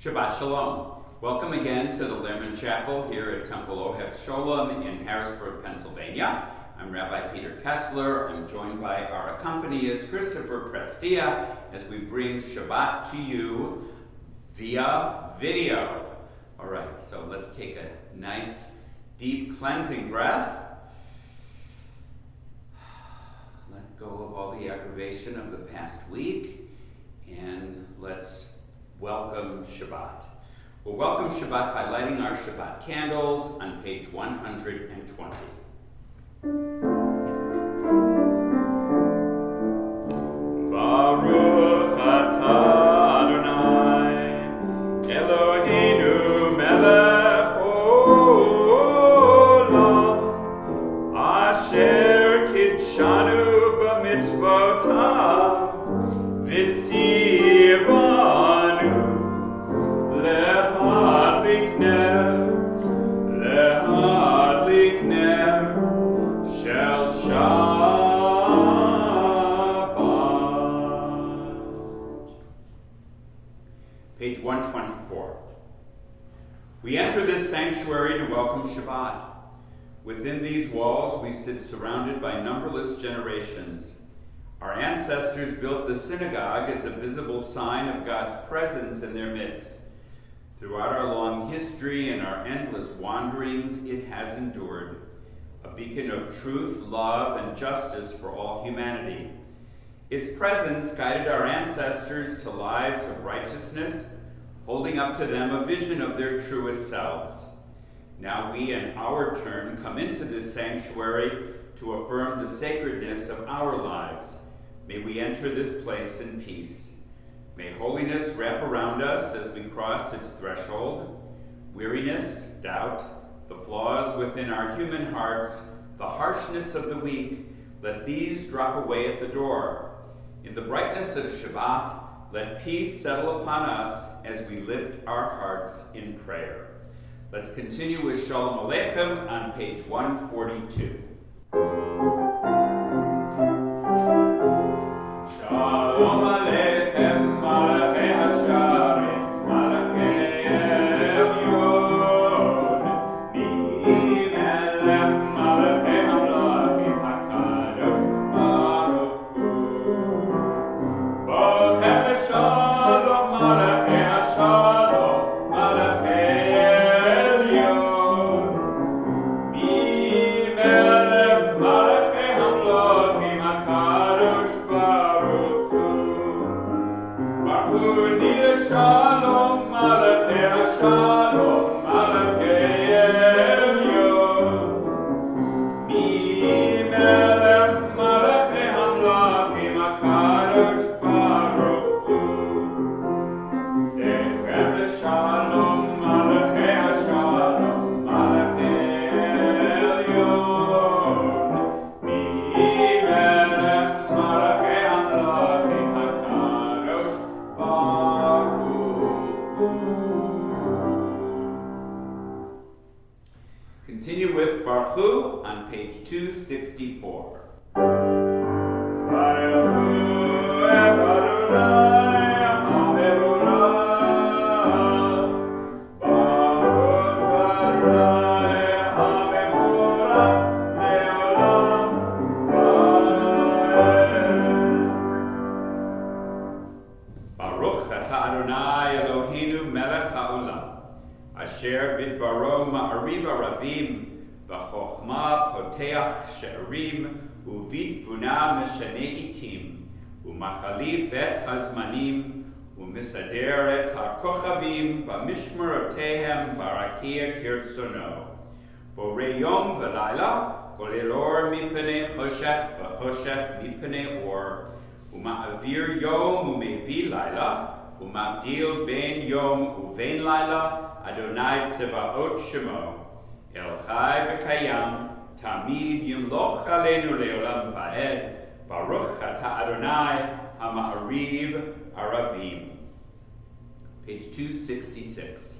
Shabbat Shalom. Welcome again to the Lehrman Chapel here at Temple Ohef Sholom in Harrisburg, Pennsylvania. I'm Rabbi Peter Kessler. I'm joined by our accompanist, Christopher Prestia, as we bring Shabbat to you via video. All right, so let's take a nice, deep cleansing breath. Let go of all the aggravation of the past week, and let's welcome Shabbat. We'll welcome Shabbat by lighting our Shabbat candles on page 120. Baruch atah Adonai, Eloheinu melech olam, asher kitshanu b'mitzvotav, v'tzivanu lehadlik ner shel Shabbat. Page 124. We enter this sanctuary to welcome Shabbat. Within these walls we sit surrounded by numberless generations. Our ancestors built the synagogue as a visible sign of God's presence in their midst. Throughout our long history and our endless wanderings, it has endured, a beacon of truth, love, and justice for all humanity. Its presence guided our ancestors to lives of righteousness, holding up to them a vision of their truest selves. Now we, in our turn, come into this sanctuary to affirm the sacredness of our lives. May we enter this place in peace. May holiness wrap around us as we cross its threshold. Weariness, doubt, the flaws within our human hearts, the harshness of the weak, let these drop away at the door. In the brightness of Shabbat, let peace settle upon us as we lift our hearts in prayer. Let's continue with Shalom Aleichem on page 142. Shalom Aleichem, Malachei Hasharet, Malachei Elyon, Melech Malachei Hamlachim, HaKadosh Baruch Hu. Bochem L'Shalom, Malachei Hashalom, Malachei Elyon, Melech Malachei Hamlachim, HaKadosh Baruch Hu. Baruchuni L'Shalom, Malachei Hashalom, Malachei Elyon, Melech Malachei Hamlachim, HaKadosh Baruch Hu. Sechem L'Shalom, Malachei Hashalom, Malachei Elyon, Melech Malachei Hamlachim, HaKadosh Baruch Hu. Continue with Baruch Hu on page 264. Baruch Hu et Adonai HaMevorach. Baruch Adonai HaMevorach le'olam va'ed. Baruch atah Adonai Eloheinu melech ha'olam, asher bidvaro ma'ariv aravim, v'chochma poteach she'arim, u'vitfuna meshane itim, u'machalif et hazmanim, u'misader et ha'kochavim, b'mishmerotehem barakia kirtsono. Borei yom v'layla, golel or mipnei choshech v'choshech mipnei or, u'ma'avir yom u'mevi layla, u'mabdil ben yom u'vein layla, Adonai Tzevaot Shemo, El Chai v'Kayam, Tamid Yimloch Aleinu Le'olam Va'ed, Baruch Atah Adonai HaMa'ariv Aravim. Page 266.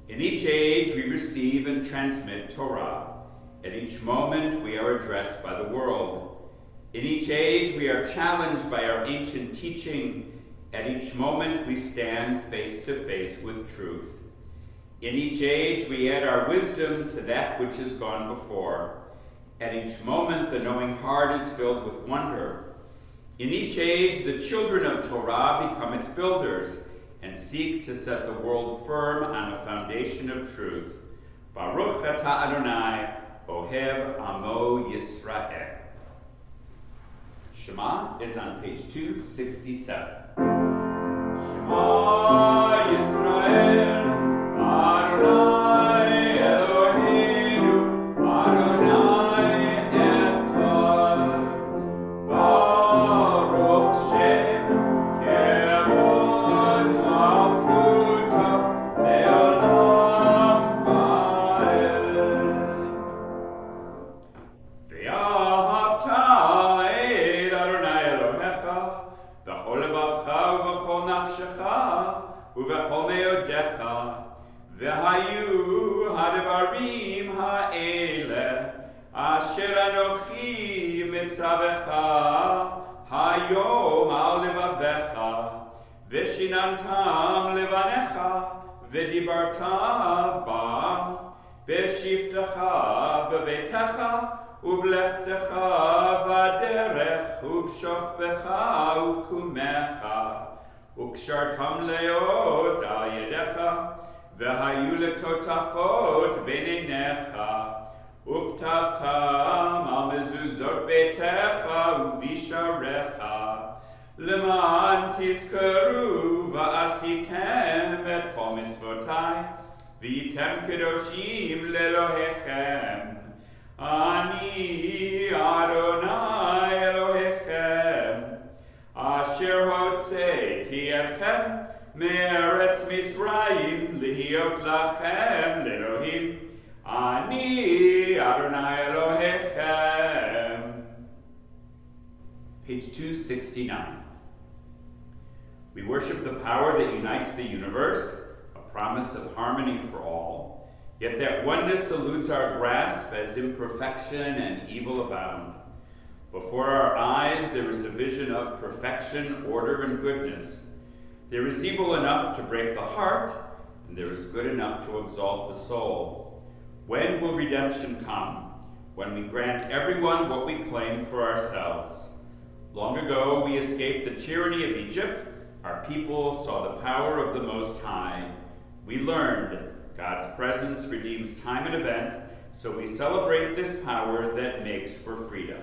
In each age we receive and transmit Torah. At each moment we are addressed by the world. In each age we are challenged by our ancient teaching. At each moment we stand face to face with truth. In each age we add our wisdom to that which has gone before. At each moment the knowing heart is filled with wonder. In each age the children of Torah become its builders and seek to set the world firm on a foundation of truth. Baruch atah Adonai, Oheb Amo Yisrael. Shema is on page 267. Shema Yisrael, Adonai Eloheinu, Adonai Echad. Baruch Shem Kevod Malchuta Le'olam Va'ed. Ve'ahavta et Adonai Elohecha b'chol levavcha u'b'chol nafshecha u'b'chol me'odecha ve'hayu ha'devarim ha'ele asher anochi mitzavecha hayom al levavecha ve'shinantam levanecha ve'dibarta bam be'shiftecha be'vetecha ובלכתך בדרך ובשוכבך ובקומך וקשרתם להיות על ידיך והיו לטוטפות בין עיניך וכתבתם על מזוזות ביתך ובשעריך למען תזכרו ועשיתם את כל מצוותיי והייתם קדושים לאלוהיכם Ani Adonai Elohechem, Asher Hotzeiti Echem, Me'eretz Mitzrayim, Lihiot Lachem Le'Elohim, Ani Adonai Elohechem. Page 269. We worship the power that unites the universe, a promise of harmony for all. Yet that oneness eludes our grasp as imperfection and evil abound. Before our eyes there is a vision of perfection, order, and goodness. There is evil enough to break the heart, and there is good enough to exalt the soul. When will redemption come? When we grant everyone what we claim for ourselves. Long ago we escaped the tyranny of Egypt. Our people saw the power of the Most High. We learned God's presence redeems time and event, so we celebrate this power that makes for freedom.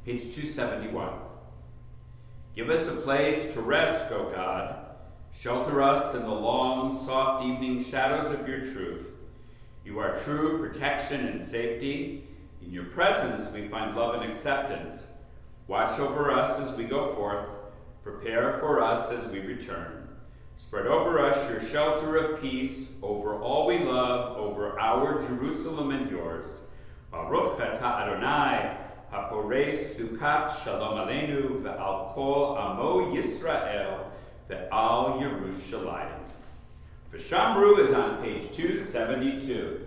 Page 271. Give us a place to rest, O God. Shelter us in the long, soft evening shadows of your truth. You are true protection and safety. In your presence we find love and acceptance. Watch over us as we go forth. Prepare for us as we return. Spread over us your shelter of peace, over all we love, over our Jerusalem and yours. Baruch atah Adonai, haporei sukat shalom aleinu, ve'al kol amo Yisrael, ve'al Yerushalayim. Vishamru is on page 272.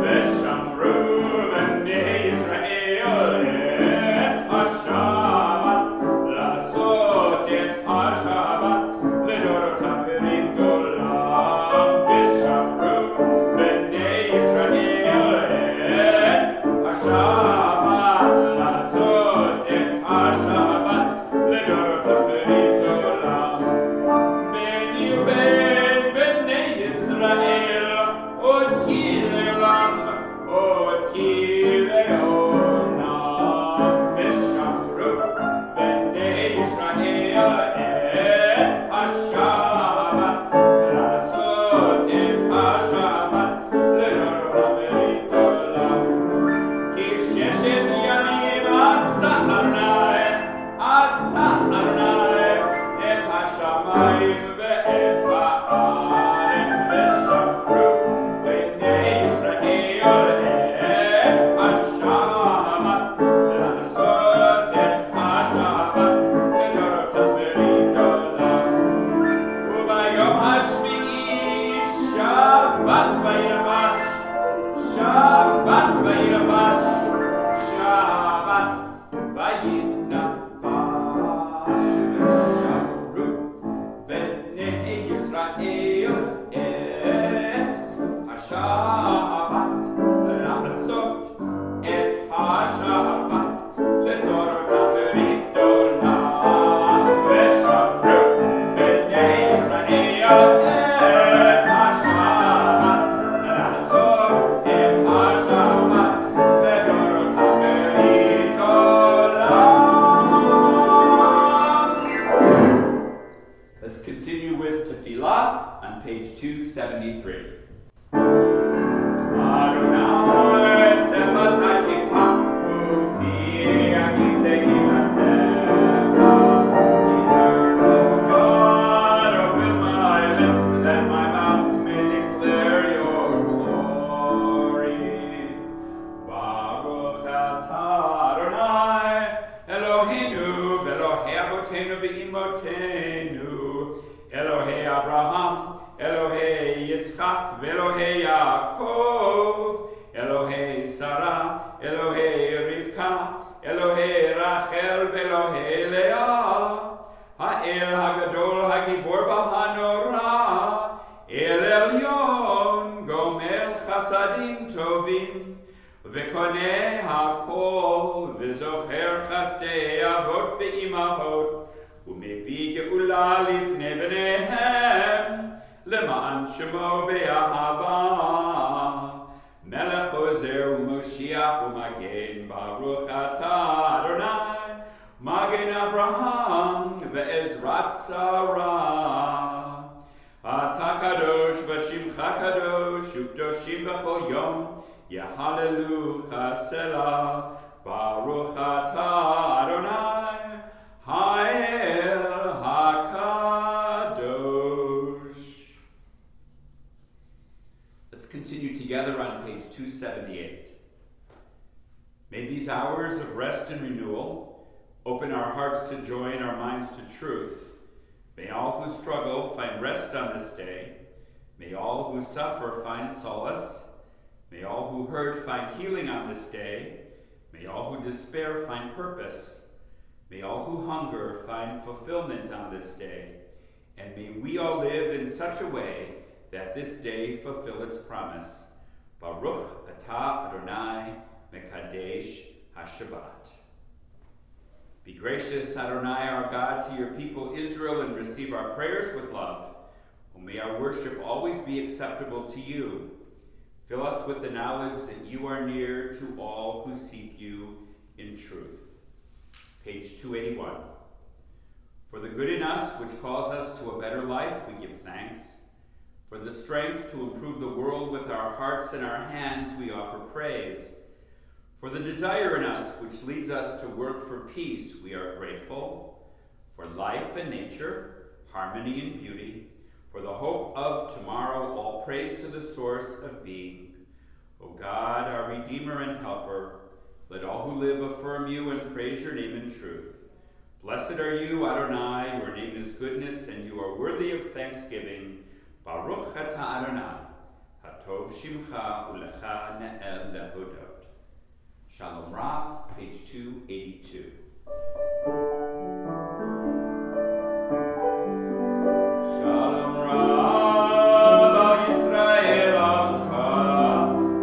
Vishamru v'nei Yisrael et ha-Shabbat, la'asot et ha-Shabbat, l'dorotam v'ridolam. Vishamru v'nei Yisrael Let's continue together on page 278. May these hours of rest and renewal open our hearts to joy and our minds to truth. May all who struggle find rest on this day. May all who suffer find solace. May all who hurt find healing on this day. May all who despair find purpose. May all who hunger find fulfillment on this day. And may we all live in such a way that this day fulfill its promise. Baruch atah Adonai mekadesh haShabbat. Be gracious, Adonai, our God, to your people Israel, and receive our prayers with love. Oh, may our worship always be acceptable to you. Fill us with the knowledge that you are near to all who seek you in truth. Page 281. For the good in us which calls us to a better life, we give thanks. For the strength to improve the world with our hearts and our hands, we offer praise. For the desire in us which leads us to work for peace, we are grateful. For life and nature, harmony and beauty, for the hope of tomorrow, all praise to the source of being. O God, our Redeemer and Helper, let all who live affirm you and praise your name in truth. Blessed are you, Adonai, your name is goodness, and you are worthy of thanksgiving. Baruch atah Adonai, hatov shimcha ulecha ne'el lehodot. Shalom Rav, page 282. Shalom Rav, Yisrael Amcha,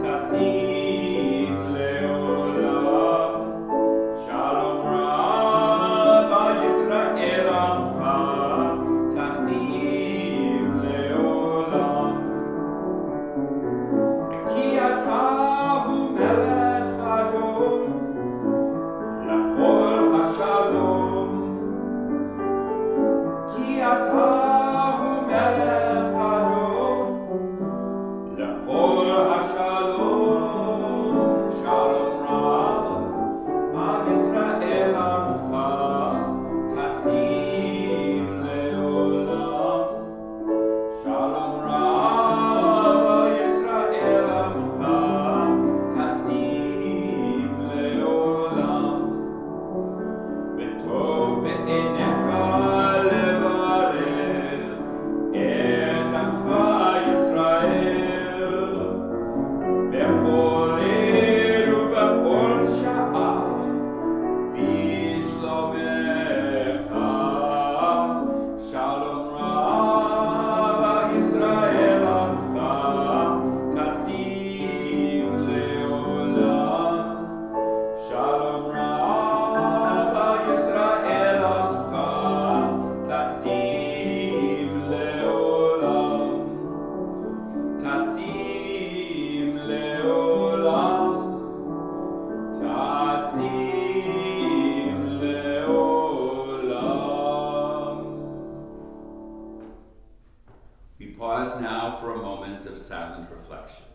Tasim Leolam. reflection.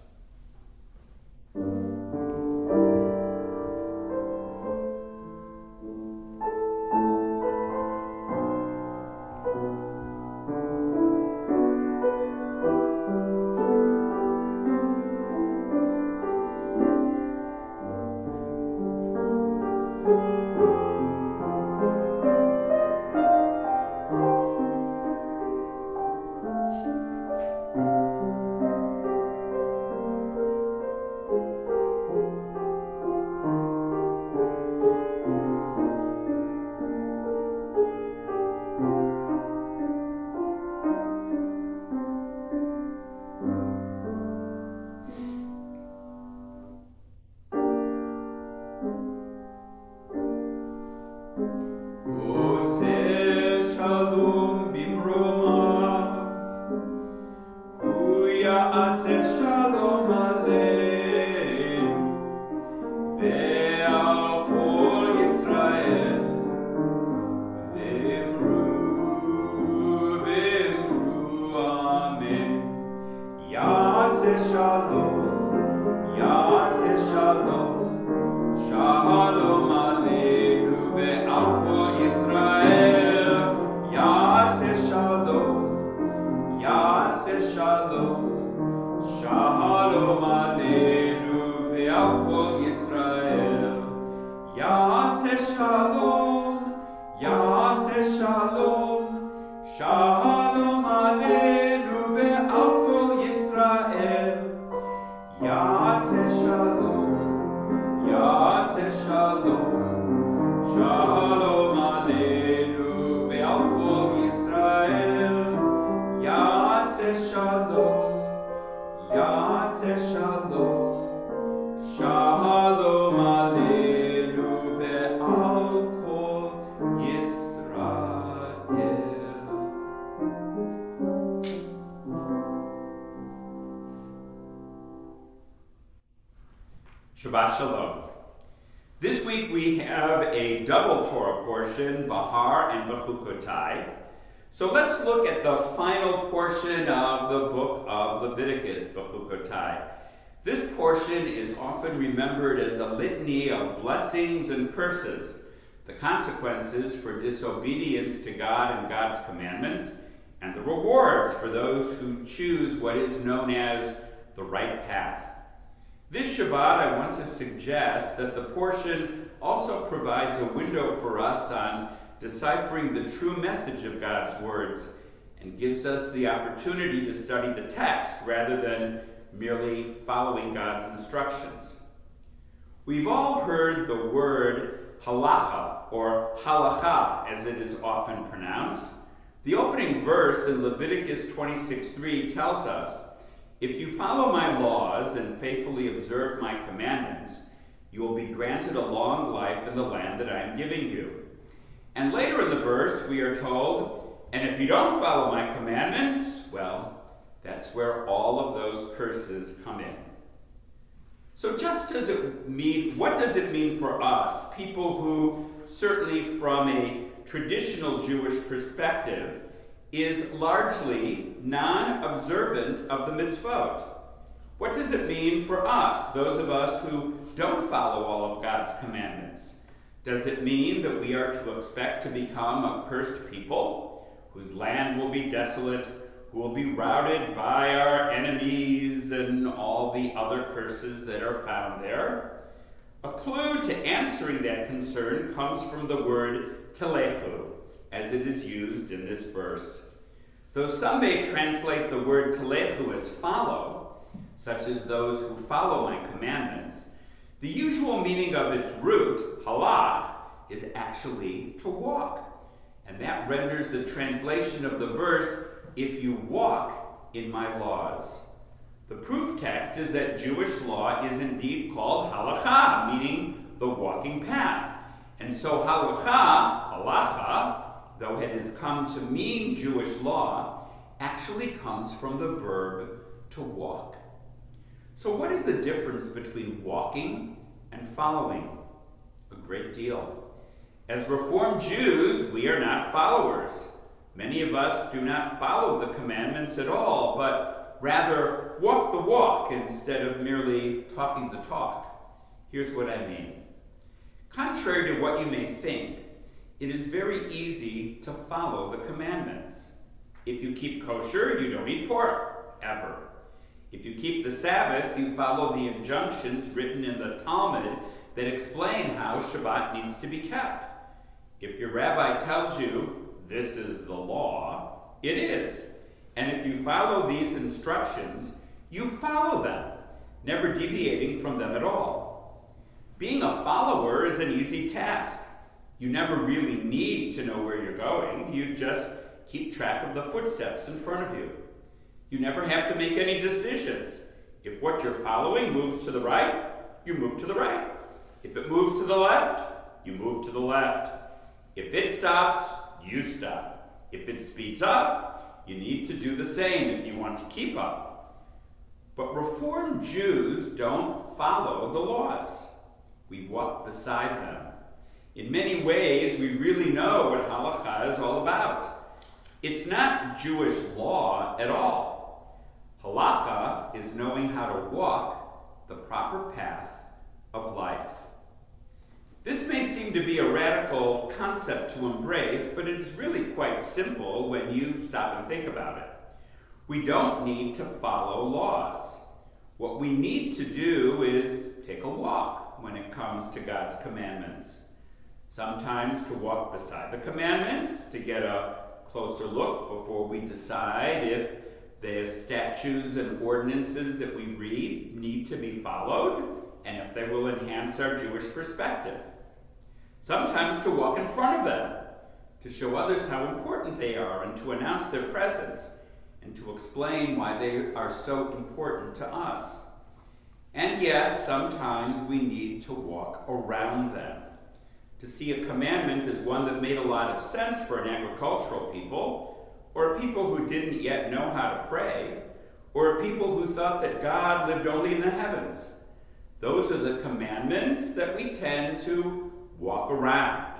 Shabbat Shalom. This week we have a double Torah portion, Bahar and Bechukotai. So let's look at the final portion of the book of Leviticus, Bechukotai. This portion is often remembered as a litany of blessings and curses, the consequences for disobedience to God and God's commandments, and the rewards for those who choose what is known as the right path. This Shabbat, I want to suggest that the portion also provides a window for us on deciphering the true message of God's words and gives us the opportunity to study the text rather than merely following God's instructions. We've all heard the word halacha, or halacha as it is often pronounced. The opening verse in Leviticus 26:3 tells us, "If you follow my laws and faithfully observe my commandments, you will be granted a long life in the land that I am giving you." And later in the verse, we are told, "And if you don't follow my commandments, well, that's where all of those curses come in." So what does it mean for us, people who, certainly from a traditional Jewish perspective, is largely non-observant of the mitzvot? What does it mean for us, those of us who don't follow all of God's commandments? Does it mean that we are to expect to become a cursed people, whose land will be desolate, who will be routed by our enemies and all the other curses that are found there? A clue to answering that concern comes from the word telechu, as it is used in this verse. Though some may translate the word telechu as follow, such as those who follow my commandments, the usual meaning of its root, halach, is actually to walk. And that renders the translation of the verse, "if you walk in my laws." The proof text is that Jewish law is indeed called halacha, meaning the walking path. And so halacha, though it has come to mean Jewish law, actually comes from the verb to walk. So what is the difference between walking and following? A great deal. As Reformed Jews, we are not followers. Many of us do not follow the commandments at all, but rather walk the walk instead of merely talking the talk. Here's what I mean. Contrary to what you may think, it is very easy to follow the commandments. If you keep kosher, you don't eat pork, ever. If you keep the Sabbath, you follow the injunctions written in the Talmud that explain how Shabbat needs to be kept. If your rabbi tells you this is the law, it is. And if you follow these instructions, you follow them, never deviating from them at all. Being a follower is an easy task. You never really need to know where you're going. You just keep track of the footsteps in front of you. You never have to make any decisions. If what you're following moves to the right, you move to the right. If it moves to the left, you move to the left. If it stops, you stop. If it speeds up, you need to do the same if you want to keep up. But Reformed Jews don't follow the laws. We walk beside them. In many ways, we really know what halakha is all about. It's not Jewish law at all. Halakha is knowing how to walk the proper path of life. This may seem to be a radical concept to embrace, but it is really quite simple when you stop and think about it. We don't need to follow laws. What we need to do is take a walk when it comes to God's commandments. Sometimes to walk beside the commandments, to get a closer look before we decide if the statutes and ordinances that we read need to be followed, and if they will enhance our Jewish perspective. Sometimes to walk in front of them, to show others how important they are and to announce their presence, and to explain why they are so important to us. And yes, sometimes we need to walk around them. To see a commandment as one that made a lot of sense for an agricultural people, or a people who didn't yet know how to pray, or a people who thought that God lived only in the heavens. Those are the commandments that we tend to walk around.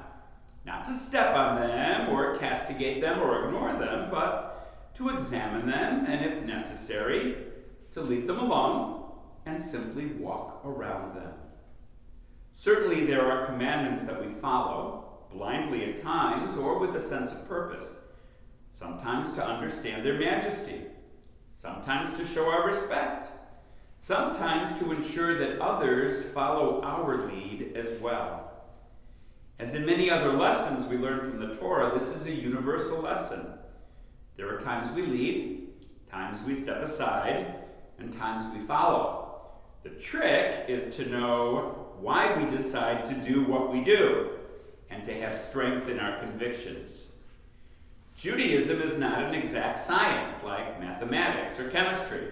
Not to step on them, or castigate them, or ignore them, but to examine them, and if necessary, to leave them alone and simply walk around them. Certainly there are commandments that we follow, blindly at times, or with a sense of purpose. Sometimes to understand their majesty, sometimes to show our respect, sometimes to ensure that others follow our lead as well. As in many other lessons we learn from the Torah, this is a universal lesson. There are times we lead, times we step aside, and times we follow. The trick is to know why we decide to do what we do, and to have strength in our convictions. Judaism is not an exact science like mathematics or chemistry,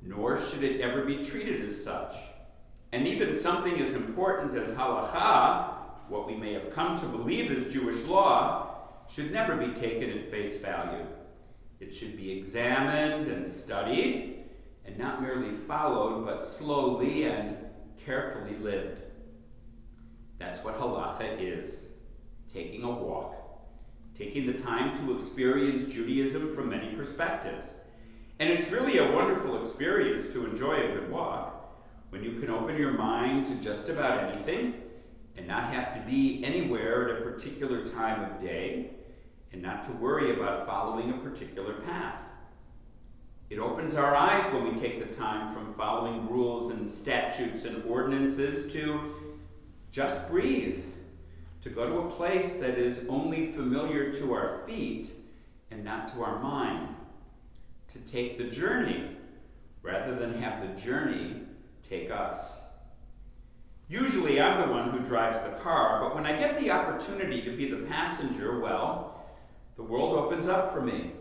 nor should it ever be treated as such. And even something as important as halakha, what we may have come to believe as Jewish law, should never be taken at face value. It should be examined and studied, and not merely followed, but slowly and carefully lived. That's what halakha is, taking a walk. Taking the time to experience Judaism from many perspectives. And it's really a wonderful experience to enjoy a good walk, when you can open your mind to just about anything, and not have to be anywhere at a particular time of day, and not to worry about following a particular path. It opens our eyes when we take the time from following rules and statutes and ordinances to just breathe, to go to a place that is only familiar to our feet and not to our mind, to take the journey rather than have the journey take us. Usually I'm the one who drives the car, but when I get the opportunity to be the passenger, well, the world opens up for me.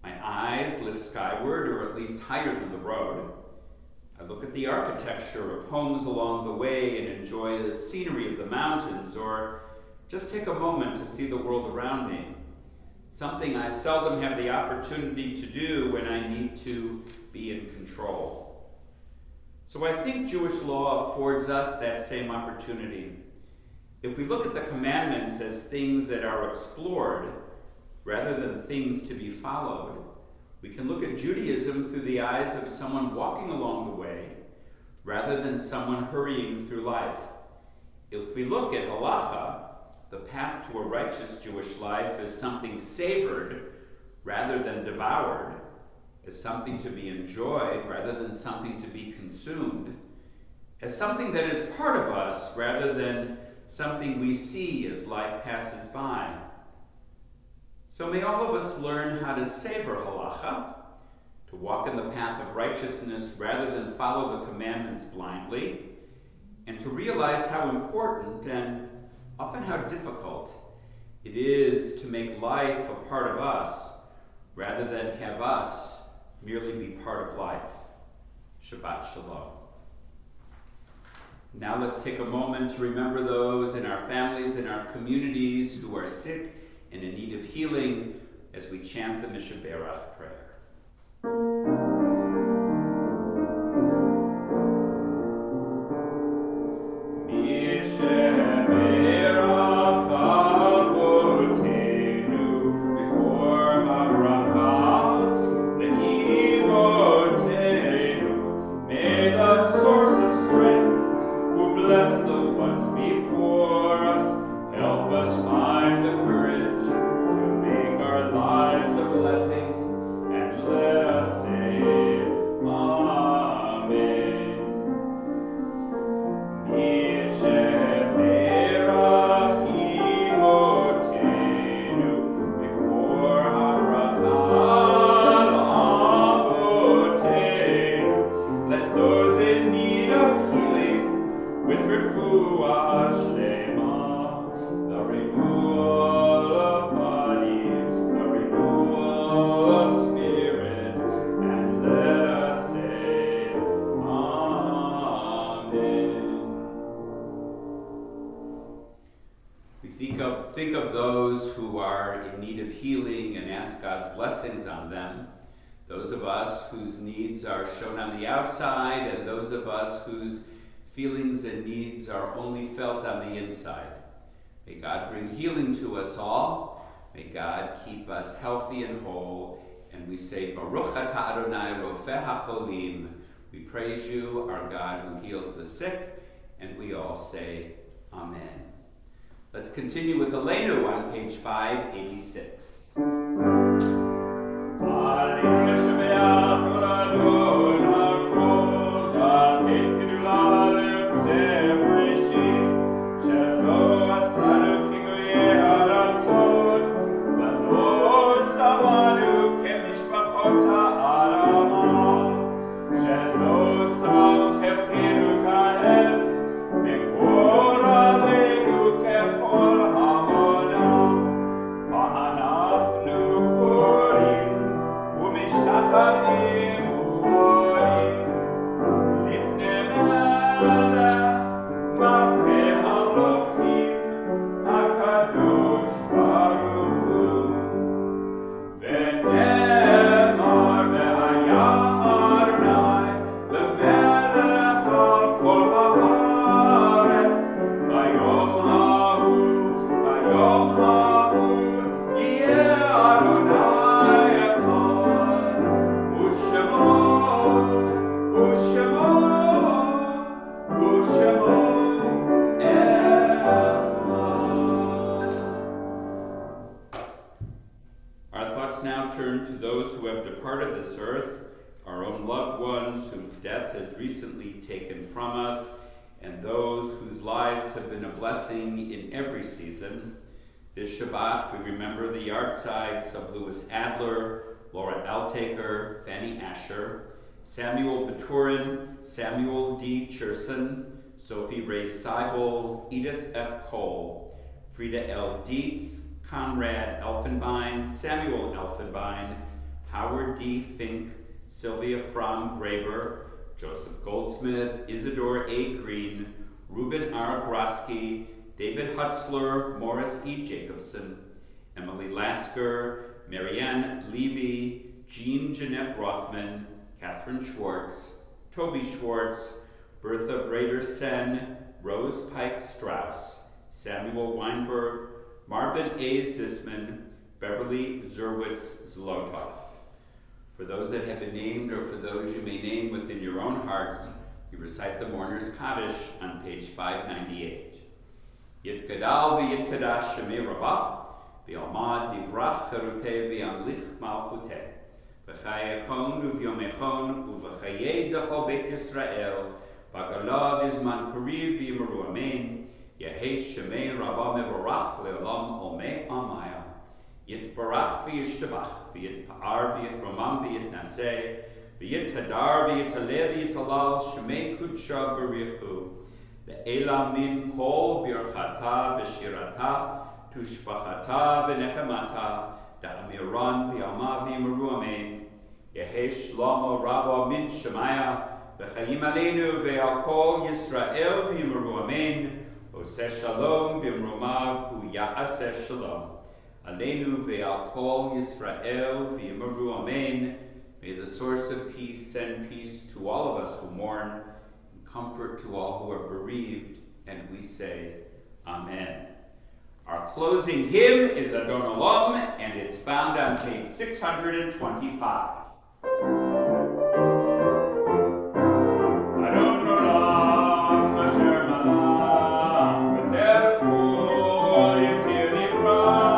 My eyes lift skyward, or at least higher than the road. I look at the architecture of homes along the way and enjoy the scenery of the mountains, or just take a moment to see the world around me. Something I seldom have the opportunity to do when I need to be in control. So I think Jewish law affords us that same opportunity. If we look at the commandments as things that are explored rather than things to be followed, We can look at Judaism through the eyes of someone walking along the way rather than someone hurrying through life. If we look at halacha, the path to a righteous Jewish life, as something savored rather than devoured, as something to be enjoyed rather than something to be consumed, as something that is part of us rather than something we see as life passes by. So may all of us learn how to savor halacha, to walk in the path of righteousness rather than follow the commandments blindly, and to realize how important and often how difficult it is to make life a part of us rather than have us merely be part of life. Shabbat Shalom. Now let's take a moment to remember those in our families and our communities who are sick and in need of healing as we chant the Mishabaraf prayer. Think of those who are in need of healing and ask God's blessings on them. Those of us whose needs are shown on the outside, and those of us whose feelings and needs are only felt on the inside. May God bring healing to us all. May God keep us healthy and whole. And we say, Baruch atah Adonai rofeh hacholim. We praise you, our God who heals the sick. And we all say, Amen. Let's continue with Elenu on page 586. Turn to those who have departed this earth, our own loved ones whom death has recently taken from us, and those whose lives have been a blessing in every season. This Shabbat, we remember the yardsides of Louis Adler, Laura Altaker, Fanny Asher, Samuel Baturin, Samuel D. Cherson, Sophie Ray Seibel, Edith F. Cole, Frida L. Dietz, Conrad Elfenbein, Samuel Elfenbein, Howard D. Fink, Sylvia Fromm Graber, Joseph Goldsmith, Isidore A. Green, Reuben R. Grosky, David Hutzler, Morris E. Jacobson, Emily Lasker, Marianne Levy, Jean Jeanette Rothman, Catherine Schwartz, Toby Schwartz, Bertha Brader Sen, Rose Pike Strauss, Samuel Weinberg, Marvin A. Zisman, Beverly Zerwitz Zlotov. For those that have been named, or for those you may name within your own hearts, we recite the Mourner's Kaddish on page 598. Yitgadal v'yitkadash shemei Rabbah, v'yalmad divrach cheruteh v'yamlich malchuteh, v'chayechon uvyomechon uv'chayei dechol Beit Yisrael, v'galav izman kariv v'yimaru amen, yehesh shemei Rabbah mevorach le'olam omei amaya. Yitbarach v'yishtabach, v'yitpa'ar v'yitromam v'yitnaseh, v'yittadar v'yitaleh v'yitalal shemei kudsha b'richu, ve'ela min kol birchata v'shirata, tushbachata v'nechemata, da'amiran v'yama v'yimaru amen, yehesh shlomo rabba min shemaya, v'chayim aleinu ve'al kol Yisrael v'yimaru amen, oseh shalom b'imrumav hu ya'aseh shalom. Aleinu ve'al kol Yisrael v'yimaru amen. May the source of peace send peace to all of us who mourn, and comfort to all who are bereaved, and we say, Amen. Our closing hymn is Adon Olam, and it's found on page 625. Adon Olam, Asher Malach, B'ter Kol Yitzir Nivra,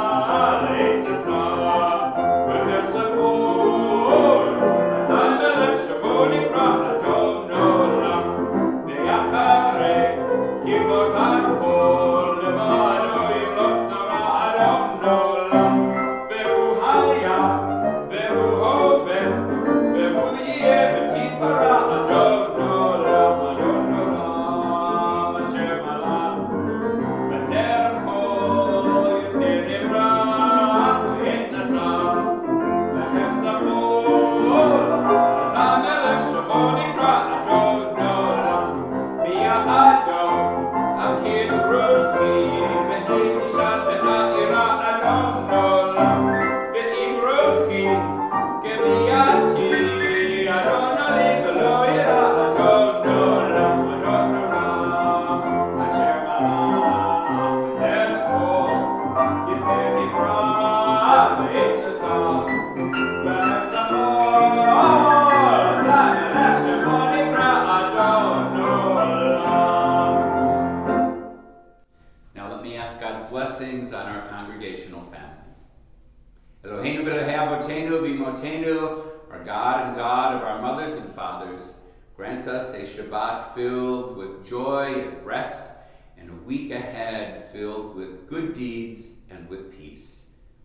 blessings on our congregational family. Eloheinu v'Elokei avotenu v'imotenu, our God and God of our mothers and fathers, grant us a Shabbat filled with joy and rest, and a week ahead filled with good deeds and with peace.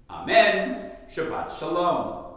Amen. Shabbat Shalom.